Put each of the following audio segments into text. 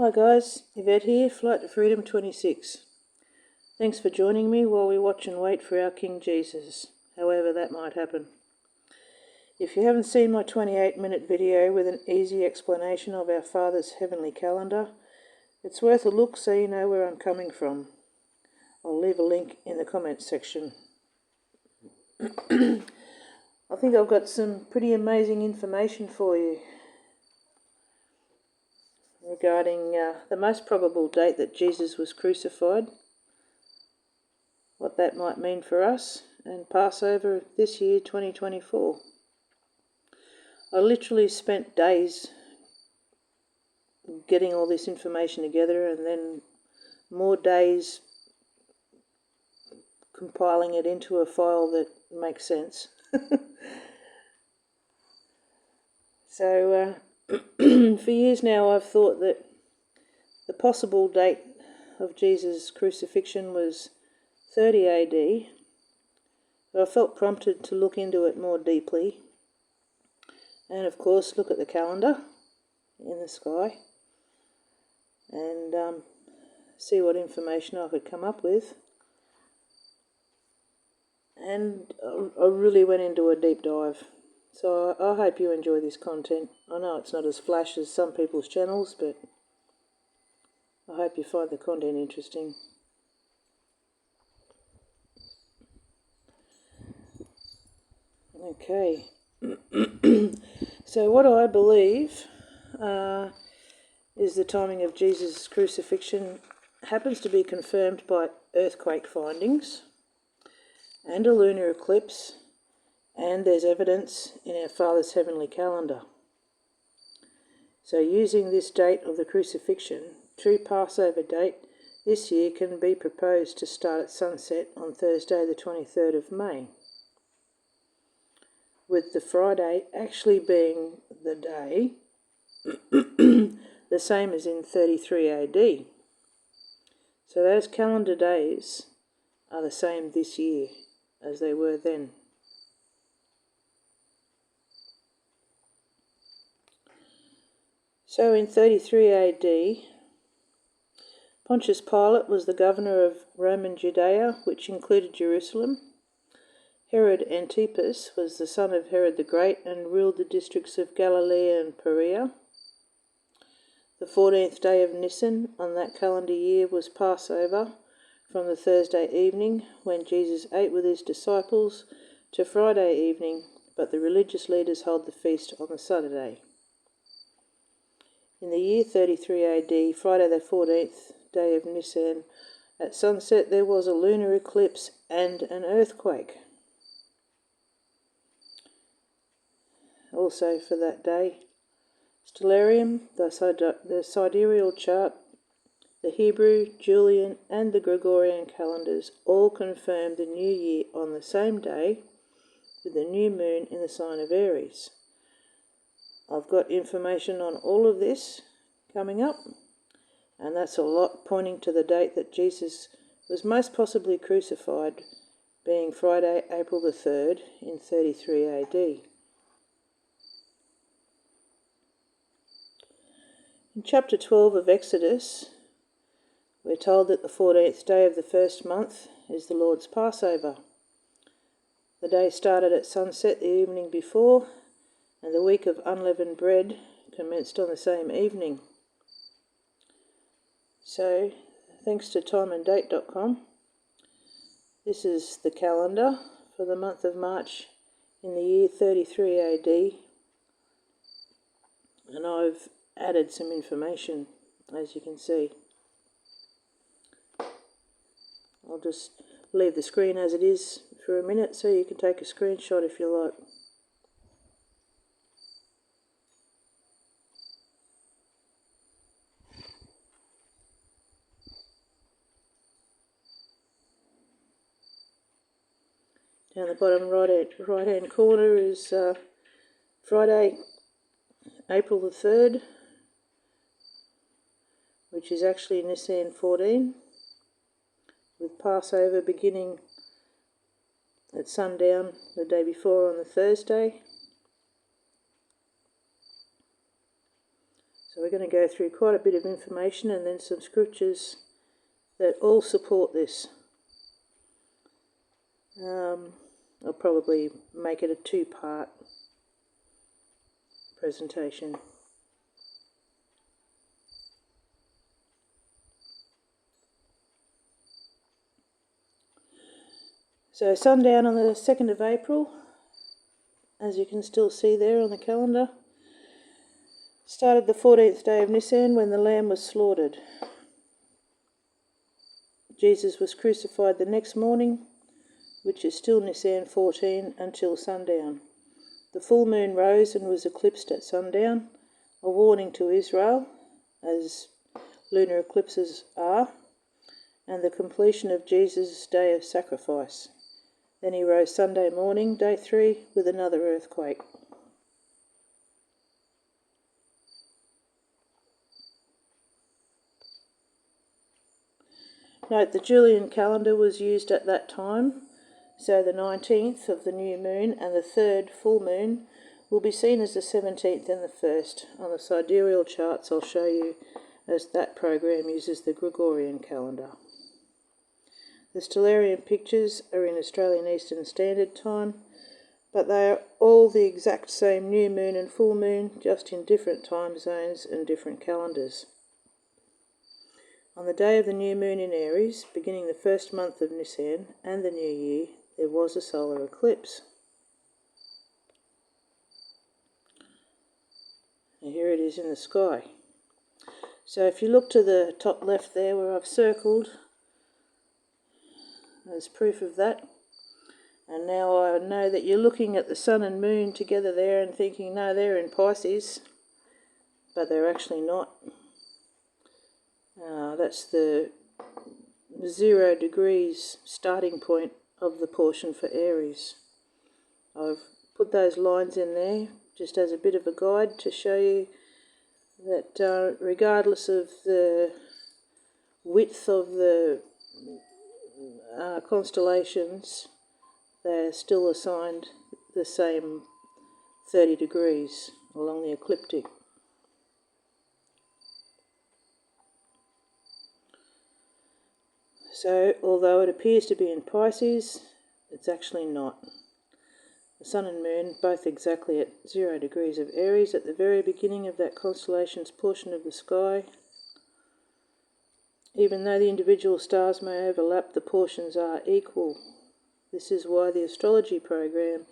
Hi guys, Yvette here, Flight to Freedom 26. Thanks for joining me while we watch and wait for our King Jesus, however that might happen. If you haven't seen my 28-minute video with an easy explanation of our Father's heavenly calendar, it's worth a look so you know where I'm coming from. I'll leave a link in the comments section. I think I've got some pretty amazing information for you regarding the most probable date that Jesus was crucified, what that might mean for us, and Passover this year, 2024. I literally spent days getting all this information together and then more days compiling it into a file that makes sense. So for years now I've thought that the possible date of Jesus' crucifixion was 30 AD, but I felt prompted to look into it more deeply and of course look at the calendar in the sky and see what information I could come up with. And I really went into a deep dive. So I hope you enjoy this content. I know it's not as flash as some people's channels, but I hope you find the content interesting. Okay. So what I believe is the timing of Jesus' crucifixion happens to be confirmed by earthquake findings and a lunar eclipse, and there's evidence in our Father's heavenly calendar. So using this date of the crucifixion, true Passover date this year can be proposed to start at sunset on Thursday the 23rd of May, with the Friday actually being the day the same as in 33 AD. So those calendar days are the same this year as they were then. So in 33 AD, Pontius Pilate was the governor of Roman Judea, which included Jerusalem. Herod Antipas was the son of Herod the Great and ruled the districts of Galilee and Perea. The 14th day of Nisan on that calendar year was Passover, from the Thursday evening when Jesus ate with his disciples to Friday evening, but the religious leaders held the feast on the Saturday. In the year 33 AD, Friday the 14th day of Nisan, at sunset there was a lunar eclipse and an earthquake. Also for that day, Stellarium, the sidereal chart, the Hebrew, Julian and the Gregorian calendars all confirmed the new year on the same day with the new moon in the sign of Aries. I've got information on all of this coming up, and that's a lot pointing to the date that Jesus was most possibly crucified, being Friday, April the 3rd in 33 AD. In chapter 12 of Exodus, we're told that the 14th day of the first month is the Lord's Passover. The day started at sunset the evening before, and the week of unleavened bread commenced on the same evening. So, thanks to timeanddate.com, this is the calendar for the month of March in the year 33 AD, and I've added some information, as you can see. I'll just leave the screen as it is for a minute so you can take a screenshot if you like. Down the bottom right hand corner is Friday, April the 3rd, which is actually Nisan 14, with Passover beginning at sundown the day before on the Thursday. So we're going to go through quite a bit of information and then some scriptures that all support this. I'll probably make it a two-part presentation. So sundown on the 2nd of April, as you can still see there on the calendar, started the 14th day of Nisan when the lamb was slaughtered. Jesus was crucified the next morning, which is still Nisan 14 until sundown. The full moon rose and was eclipsed at sundown, a warning to Israel, as lunar eclipses are, and the completion of Jesus' day of sacrifice. Then he rose Sunday morning, day 3, with another earthquake. Note the Julian calendar was used at that time, so the 19th of the new moon and the 3rd full moon will be seen as the 17th and the 1st. On the sidereal charts I'll show you, as that program uses the Gregorian calendar. The stellarium pictures are in Australian Eastern Standard Time, but they are all the exact same new moon and full moon, just in different time zones and different calendars. On the day of the new moon in Aries, beginning the first month of Nisan and the new year, there was a solar eclipse. And here it is in the sky. So if you look to the top left there where I've circled, there's proof of that. And now I know that you're looking at the sun and moon together there and thinking, no, they're in Pisces, but they're actually not. That's the 0 degrees starting point of the portion for Aries. I've put those lines in there just as a bit of a guide to show you that regardless of the width of the constellations, they're still assigned the same 30 degrees along the ecliptic. So, although it appears to be in Pisces, it's actually not. The sun and moon, both exactly at 0 degrees of Aries at the very beginning of that constellation's portion of the sky. Even though the individual stars may overlap, the portions are equal. This is why the astrology program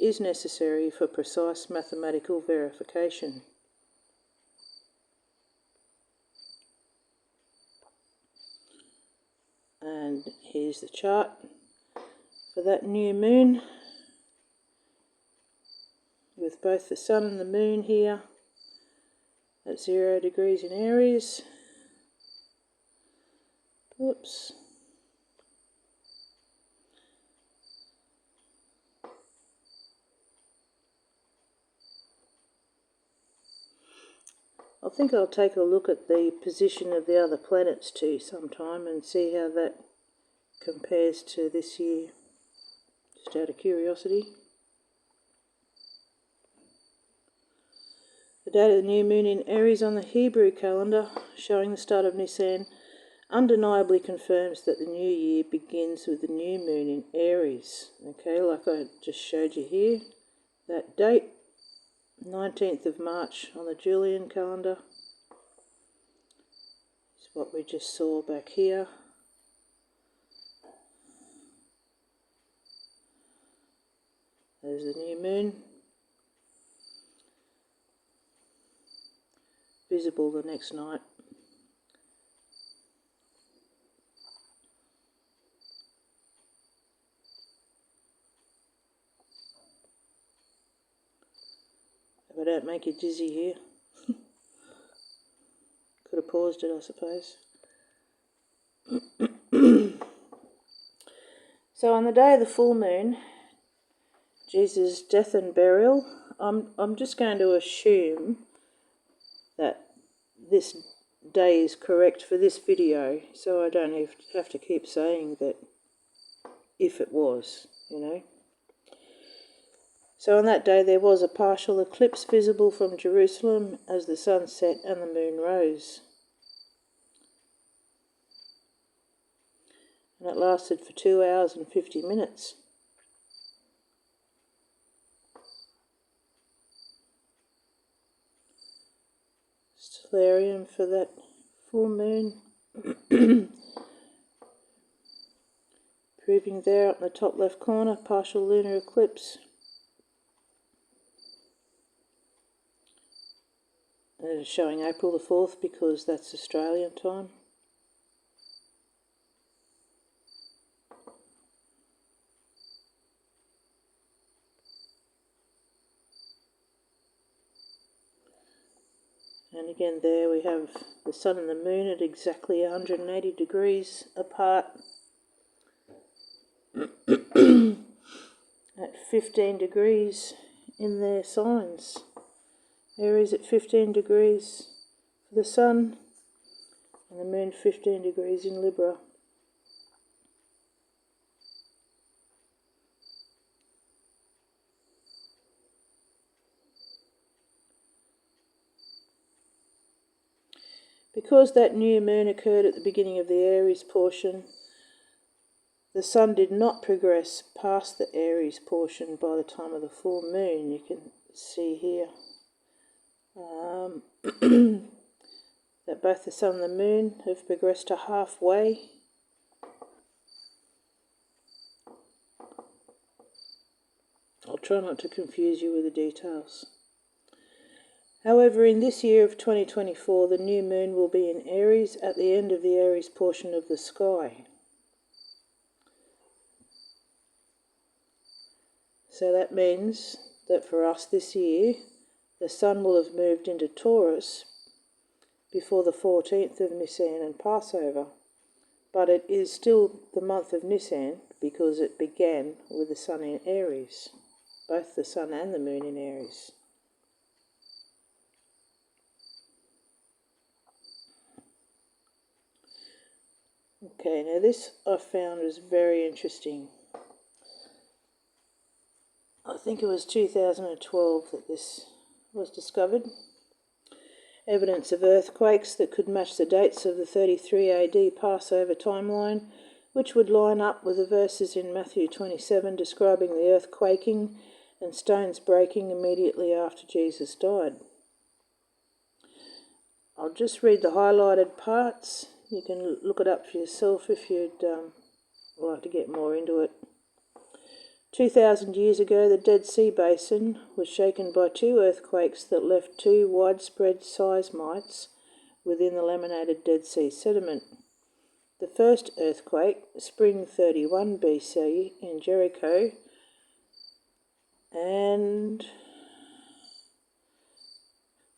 is necessary for precise mathematical verification. And here's the chart for that new moon, with both the sun and the moon here at 0 degrees in Aries. Whoops. I think I'll take a look at the position of the other planets too sometime and see how that compares to this year, just out of curiosity. The date of the new moon in Aries on the Hebrew calendar, showing the start of Nisan, undeniably confirms that the new year begins with the new moon in Aries. Okay, like I just showed you here, that date, 19th of March on the Julian calendar, is what we just saw back here. There's the new moon, visible the next night. If I don't make you dizzy here. Could have paused it, I suppose. So on the day of the full moon, Jesus' death and burial, I'm just going to assume that this day is correct for this video, so I don't have to keep saying that if it was, you know. So on that day there was a partial eclipse visible from Jerusalem as the sun set and the moon rose. And it lasted for 2 hours and 50 minutes. Stellarium for that full moon. Proving there up in the top left corner, partial lunar eclipse. And it is showing April the 4th because that's Australian time. And again there we have the sun and the moon at exactly 180 degrees apart. At 15 degrees in their signs. Aries at 15 degrees for the sun, and the moon 15 degrees in Libra. Because that new moon occurred at the beginning of the Aries portion, the sun did not progress past the Aries portion by the time of the full moon. You can see here that both the sun and the moon have progressed to halfway. I'll try not to confuse you with the details. However, in this year of 2024, the new moon will be in Aries at the end of the Aries portion of the sky. So that means that for us this year, the sun will have moved into Taurus before the 14th of Nisan and Passover. But it is still the month of Nisan because it began with the sun in Aries, both the sun and the moon in Aries. Okay, now this I found was very interesting. I think it was 2012 that this was discovered. Evidence of earthquakes that could match the dates of the 33 AD Passover timeline, which would line up with the verses in Matthew 27 describing the earth quaking and stones breaking immediately after Jesus died. I'll just read the highlighted parts. You can look it up for yourself if you'd like to get more into it. 2,000 years ago, the Dead Sea Basin was shaken by 2 earthquakes that left 2 widespread seismites within the laminated Dead Sea sediment. The first earthquake, spring 31 BC in Jericho, and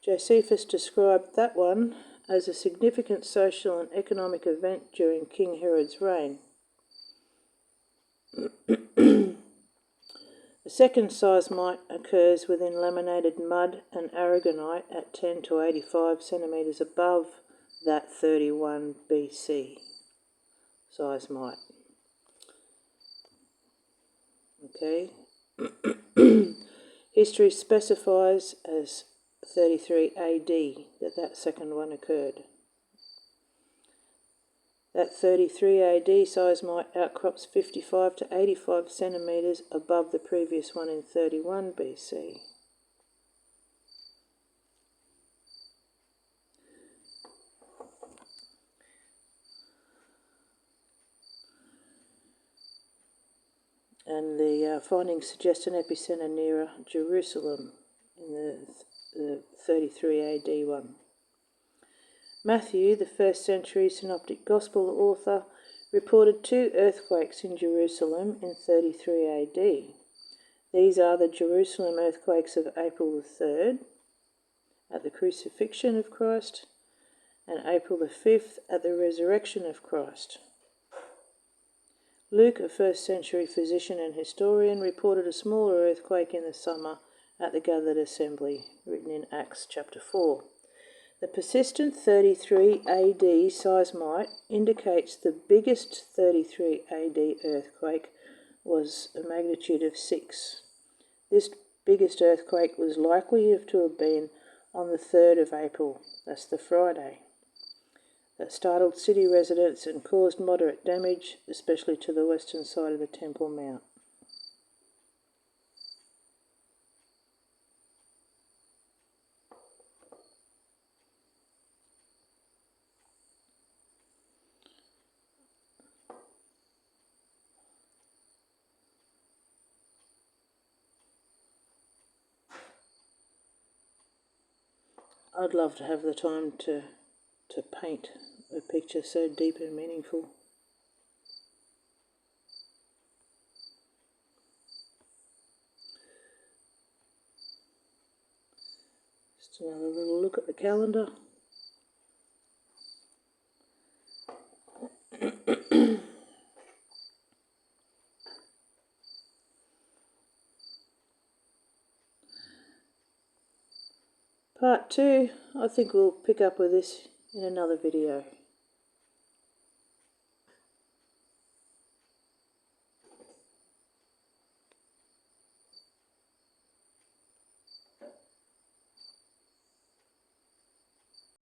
Josephus described that one as a significant social and economic event during King Herod's reign. The second seismite occurs within laminated mud and aragonite at 10 to 85 centimetres above that 31 BC seismite. Okay. History specifies as 33 AD that second one occurred. That 33 AD seismite outcrops 55 to 85 centimetres above the previous one in 31 BC. And the findings suggest an epicenter nearer Jerusalem in the 33 AD one. Matthew, the 1st century synoptic gospel author, reported 2 earthquakes in Jerusalem in 33 AD. These are the Jerusalem earthquakes of April the 3rd at the Crucifixion of Christ and April the 5th at the resurrection of Christ. Luke, a 1st century physician and historian, reported a smaller earthquake in the summer at the gathered assembly, written in Acts chapter 4. The persistent 33 AD seismite indicates the biggest 33 AD earthquake was a magnitude of 6. This biggest earthquake was likely to have been on the 3rd of April, that's the Friday. That startled city residents and caused moderate damage, especially to the western side of the Temple Mount. I'd love to have the time to paint a picture so deep and meaningful. Just another little look at the calendar. Part 2, I think we'll pick up with this in another video.